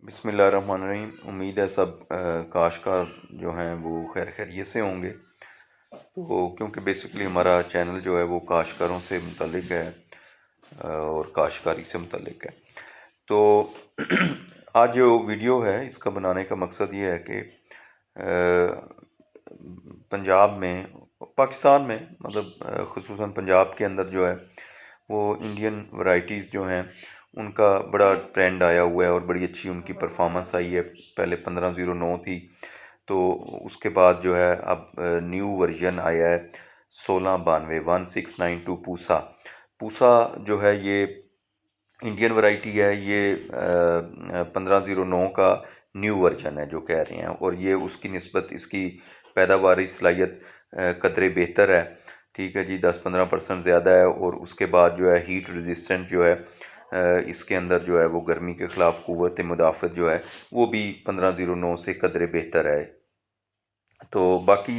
बिस्मिल्लाहिर्रहमानिर्रहीम। उम्मीद है सब काश्तकार जो हैं वो खैर खैरियत से होंगे। तो क्योंकि बेसिकली हमारा चैनल जो है वो काश्तकारों से मुतल्लिक है और काश्तकारी से मुतल्लिक है। तो आज जो वीडियो है इसका बनाने का मकसद ये है कि पंजाब में, पाकिस्तान में, मतलब ख़ुसूसन पंजाब के अंदर जो है वो इंडियन वैरायटीज़ जो हैं उनका बड़ा ट्रेंड आया हुआ है और बड़ी अच्छी उनकी परफॉर्मेंस आई है। पहले 1509 थी, तो उसके बाद जो है अब न्यू वर्जन आया है 1692 1692 पूसा। पूसा जो है ये इंडियन वैरायटी है। ये 1509 का न्यू वर्जन है जो कह रहे हैं, और ये उसकी निस्बत इसकी पैदावारी सलाहियत कदरे बेहतर है। ठीक है जी, 10-15% ज़्यादा है। और उसके बाद जो है हीट रेजिस्टेंट जो है इसके अंदर जो है वो गर्मी के ख़िलाफ़ क़ुव्वत मुदाफ़त जो है वो भी 1509 से कदरे बेहतर है। तो बाकी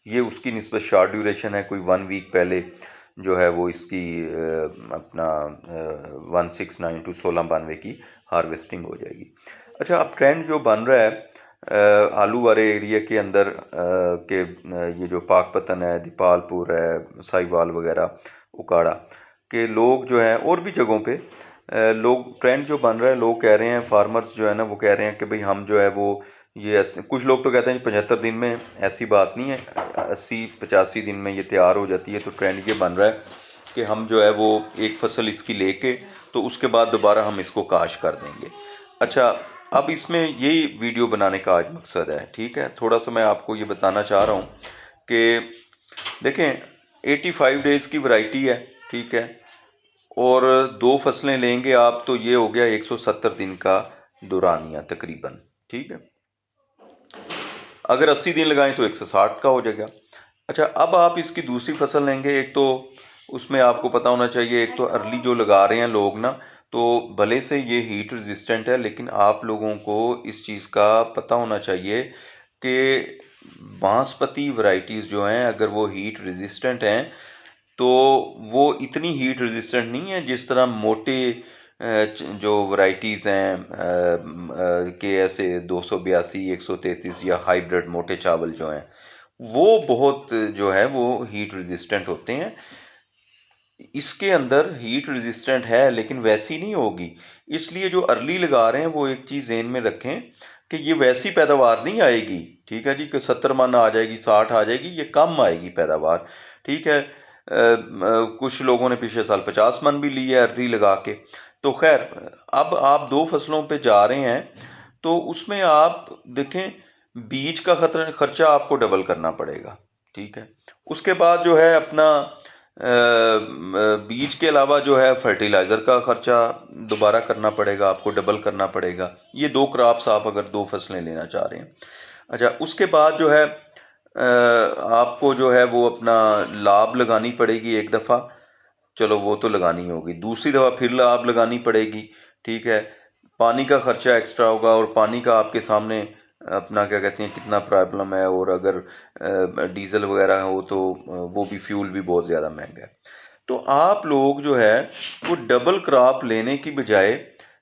ये उसकी निस्बत शॉर्ट ड्यूरेशन है, कोई 1 वीक पहले जो है वो इसकी अपना 1692 1692 की हार्वेस्टिंग हो जाएगी। अच्छा, अब ट्रेंड जो बन रहा है आलू वाले एरिया के अंदर के ये जो पाकपतन है, दीपालपुर है, साहिवाल वगैरह, उकाड़ा के लोग जो हैं, और भी जगहों पे लोग, ट्रेंड जो बन रहा है, लोग कह रहे हैं, फार्मर्स जो है ना वो कह रहे हैं कि भाई हम जो है वो ये ऐसे, कुछ लोग तो कहते हैं 75 दिन में, ऐसी बात नहीं है, 80-85 दिन में ये तैयार हो जाती है। तो ट्रेंड ये बन रहा है कि हम जो है वो एक फसल इसकी लेके तो उसके बाद दोबारा हम इसको काश कर देंगे। अच्छा, अब इसमें यही वीडियो बनाने का आज मकसद है। ठीक है, थोड़ा सा मैं आपको ये बताना चाह रहा हूँ कि देखें 85 डेज़ की वैरायटी है। ठीक है, और 2 फसलें लेंगे आप तो ये हो गया 170 दिन का दुरानिया तकरीबन। ठीक है, अगर 80 दिन लगाएं तो 160 का हो जाएगा। अच्छा, अब आप इसकी दूसरी फसल लेंगे, एक तो उसमें आपको पता होना चाहिए, एक तो अर्ली जो लगा रहे हैं लोग ना, तो भले से ये हीट रेजिस्टेंट है, लेकिन आप लोगों को इस चीज़ का पता होना चाहिए कि बांसपती वैरायटीज़ जो हैं अगर वो हीट रेजिस्टेंट हैं तो वो इतनी हीट रेजिस्टेंट नहीं है जिस तरह मोटे जो वैरायटीज़ हैं के ऐसे 282, 133 या हाइब्रिड मोटे चावल जो हैं वो बहुत जो है वो हीट रेजिस्टेंट होते हैं। इसके अंदर हीट रेजिस्टेंट है लेकिन वैसी नहीं होगी। इसलिए जो अर्ली लगा रहे हैं वो एक चीज़ ज़हन में रखें कि ये वैसी पैदावार नहीं आएगी। ठीक है जी, कि 70 मन आ जाएगी, 60 आ जाएगी, ये कम आएगी पैदावार। ठीक है, कुछ लोगों ने पिछले साल 50 मन भी ली है अर्ली लगा के। तो खैर, अब आप 2 फसलों पे जा रहे हैं तो उसमें आप देखें बीज का खर्चा आपको डबल करना पड़ेगा। ठीक है, उसके बाद जो है अपना बीज के अलावा जो है फर्टिलाइज़र का खर्चा दोबारा करना पड़ेगा, आपको डबल करना पड़ेगा। ये 2 क्रॉप्स आप अगर 2 फसलें लेना चाह रहे हैं। अच्छा, उसके बाद जो है आपको जो है वो अपना लाभ लगानी पड़ेगी एक दफ़ा, चलो वो तो लगानी होगी, दूसरी दफ़ा फिर लाभ लगानी पड़ेगी। ठीक है, पानी का खर्चा एक्स्ट्रा होगा, और पानी का आपके सामने अपना क्या कहते हैं कितना प्रॉब्लम है, और अगर डीज़ल वगैरह हो तो वो भी, फ्यूल भी बहुत ज़्यादा महंगा है। तो आप लोग जो है वो डबल क्रॉप लेने की बजाय,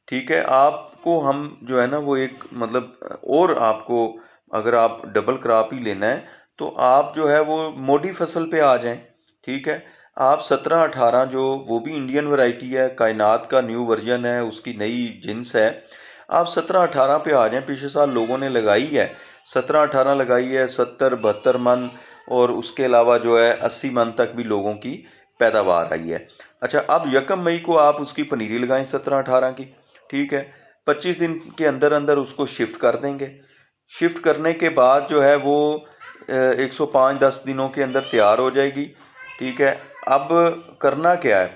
ठीक है, आपको हम जो है ना वो एक मतलब, और आपको अगर आप डबल क्रॉप ही लेना है तो आप जो है वो मोटी फसल पे आ जाएं। ठीक है, आप 17-18 जो वो भी इंडियन वैरायटी है, कायनात का न्यू वर्जन है, उसकी नई जिन्स है, आप 17-18 पे आ जाएं। पिछले साल लोगों ने लगाई है, 17-18 लगाई है, 70-72 मन, और उसके अलावा जो है 80 मन तक भी लोगों की पैदावार आई है। अच्छा, अब 1 मई को आप उसकी पनीरी लगाएं 17-18 की। ठीक है, 25 दिन के अंदर अंदर उसको शिफ्ट कर देंगे। शिफ्ट करने के बाद जो है वो 105-10 दिनों के अंदर तैयार हो जाएगी। ठीक है, अब करना क्या है,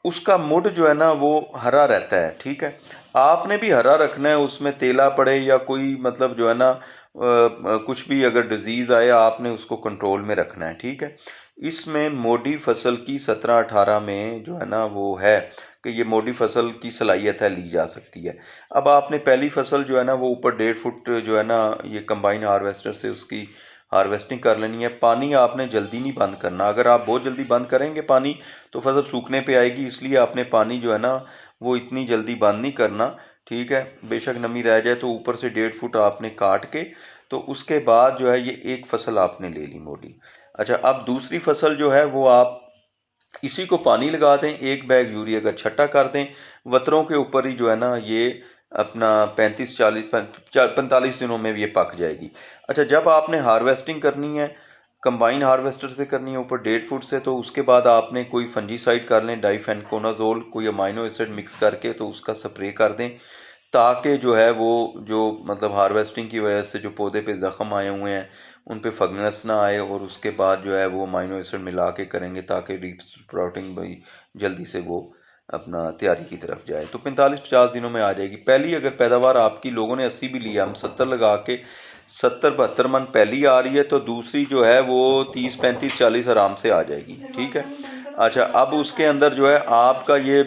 उसका मुड जो है ना वो हरा रहता है। ठीक है, आपने भी हरा रखना है, उसमें तेला पड़े या कोई मतलब जो है ना कुछ भी अगर डिजीज़ आए आपने उसको कंट्रोल में रखना है। ठीक है, इसमें मोटी फसल की 17-18 में जो है ना वो है कि ये मोटी फसल की सलाहियत है, ली जा सकती है। अब आपने पहली फसल जो है ना वो ऊपर 1.5 फुट जो है ना ये कंबाइन हार्वेस्टर से उसकी हार्वेस्टिंग कर लेनी है। पानी आपने जल्दी नहीं बंद करना, अगर आप बहुत जल्दी बंद करेंगे पानी तो फसल सूखने पे आएगी, इसलिए आपने पानी जो है ना वो इतनी जल्दी बंद नहीं करना। ठीक है। बेशक नमी रह जाए तो ऊपर से 1.5 फुट आपने काट के, तो उसके बाद जो है ये एक फसल आपने ले ली मोटी। अच्छा, अब दूसरी फसल जो है वो आप इसी को पानी लगा दें, 1 बैग यूरिया का छट्टा कर दें, वतरों के ऊपर ही जो है ना ये अपना 45 दिनों में ये पक जाएगी। अच्छा, जब आपने हार्वेस्टिंग करनी है, कंबाइन हार्वेस्टर से करनी है ऊपर 1.5 फुट से, तो उसके बाद आपने कोई फंजीसाइड कर लें, डाइफेनकोनाजोल, कोई अमाइनो एसिड मिक्स करके तो उसका स्प्रे कर दें, ताकि जो है वो जो मतलब हार्वेस्टिंग की वजह से जो पौधे पे ज़ख़म आए हुए हैं उन पे फंगस ना आए, और उसके बाद जो है वो अमाइनो एसिड मिला के करेंगे ताकि रीस्प्राउटिंग भाई जल्दी से वो अपना तैयारी की तरफ जाए। तो 45-50 दिनों में आ जाएगी। पहली अगर पैदावार आपकी लोगों ने 80 भी लिया, हम 70 लगा के 70-72 मन पहली आ रही है, तो दूसरी जो है वो 30-35-40 आराम से आ जाएगी। ठीक है। अच्छा, अब उसके अंदर जो है आपका ये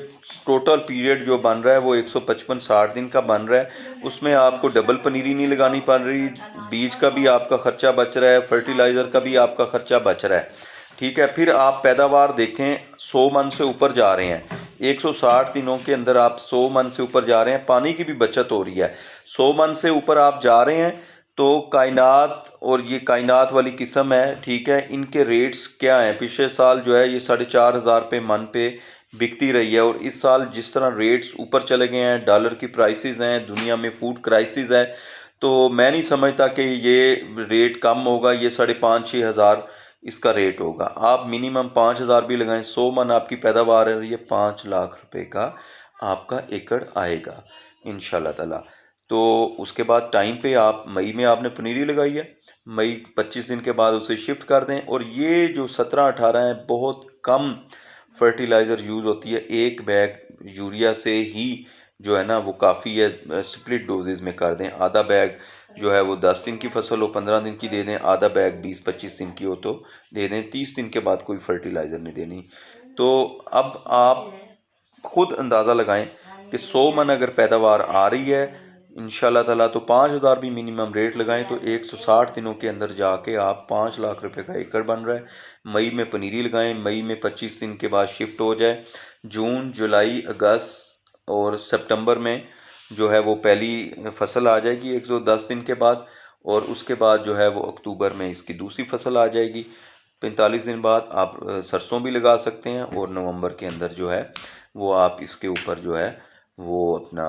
टोटल पीरियड जो बन रहा है वो 155-60 दिन का बन रहा है। उसमें आपको डबल पनीरी नहीं लगानी पड़ रही, बीज का भी आपका खर्चा बच रहा है, फर्टिलाइज़र का भी आपका खर्चा बच रहा है। ठीक है। फिर आप पैदावार देखें, 100 मन से ऊपर जा रहे हैं, 160 दिनों के अंदर आप 100 मन से ऊपर जा रहे हैं, पानी की भी बचत हो रही है। 100 मन से ऊपर आप जा रहे हैं तो कायनात, और ये कायनात वाली किस्म है, ठीक है, इनके रेट्स क्या हैं? पिछले साल जो है ये 4,500 रुपये मन पे बिकती रही है, और इस साल जिस तरह रेट्स ऊपर चले गए हैं, डॉलर की प्राइसेस हैं, दुनिया में फूड क्राइसिस है, तो मैं नहीं समझता कि ये रेट कम होगा। ये 5,500-6,000 इसका रेट होगा। आप मिनिमम 5,000 भी लगाएं, 100 मन आपकी पैदावार है, ये 5 लाख रुपए का आपका एकड़ आएगा इंशाल्लाह ताला। तो उसके बाद टाइम पे आप मई में आपने पनीरी लगाई है, मई 25 दिन के बाद उसे शिफ्ट कर दें। और ये जो 17-18 है, बहुत कम फर्टिलाइज़र यूज़ होती है, 1 बैग यूरिया से ही जो है ना वो काफ़ी है। स्प्लिट डोजेज़ में कर दें, आधा बैग जो है वो 10 दिन की फसल हो 15 दिन की दे दें, आधा बैग 20-25 दिन की हो तो दे दें, 30 दिन के बाद कोई फर्टिलाइज़र नहीं देनी। तो अब आप खुद अंदाज़ा लगाएं कि 100 मन अगर पैदावार आ रही है इंशाल्लाह ताला, तो 5,000 भी मिनिमम रेट लगाएं, तो 160 दिनों के अंदर जाके आप 5 लाख रुपए का एकड़ बन रहा है। मई में पनीरी लगाएं, मई में 25 दिन के बाद शिफ्ट हो जाए, जून, जुलाई, अगस्त और सितंबर में जो है वो पहली फसल आ जाएगी 110 दिन के बाद, और उसके बाद जो है वो अक्टूबर में इसकी दूसरी फसल आ जाएगी। 45 दिन बाद आप सरसों भी लगा सकते हैं, और नवंबर के अंदर जो है वो आप इसके ऊपर जो है वो अपना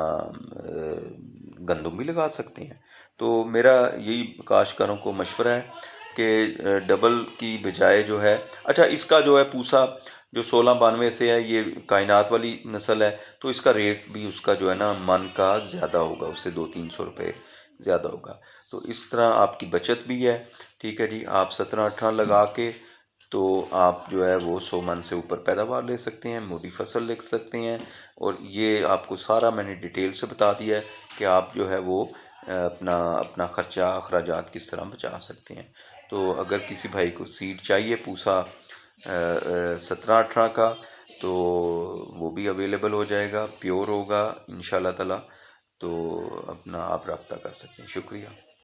गंदम भी लगा सकते हैं। तो मेरा यही काश्तकारों को मशवरा है कि डबल की बजाय जो है, अच्छा इसका जो है पूसा जो 1692 से है, ये कायनात वाली नस्ल है, तो इसका रेट भी उसका जो है ना मन का ज़्यादा होगा, उससे 200-300 रुपये ज़्यादा होगा। तो इस तरह आपकी बचत भी है। ठीक है जी, आप 17-18 लगा के तो आप जो है वो 100 मन से ऊपर पैदावार ले सकते हैं, मोटी फसल ले सकते हैं। और ये आपको सारा मैंने डिटेल से बता दिया है कि आप जो है वो अपना अपना ख़र्चा अखराजात किस तरह बचा सकते हैं। तो अगर किसी भाई को सीड चाहिए पूसा 17-18 का, तो वो भी अवेलेबल हो जाएगा, प्योर होगा इंशाल्लाह ताला। तो अपना आप रब्ता कर सकते हैं। शुक्रिया।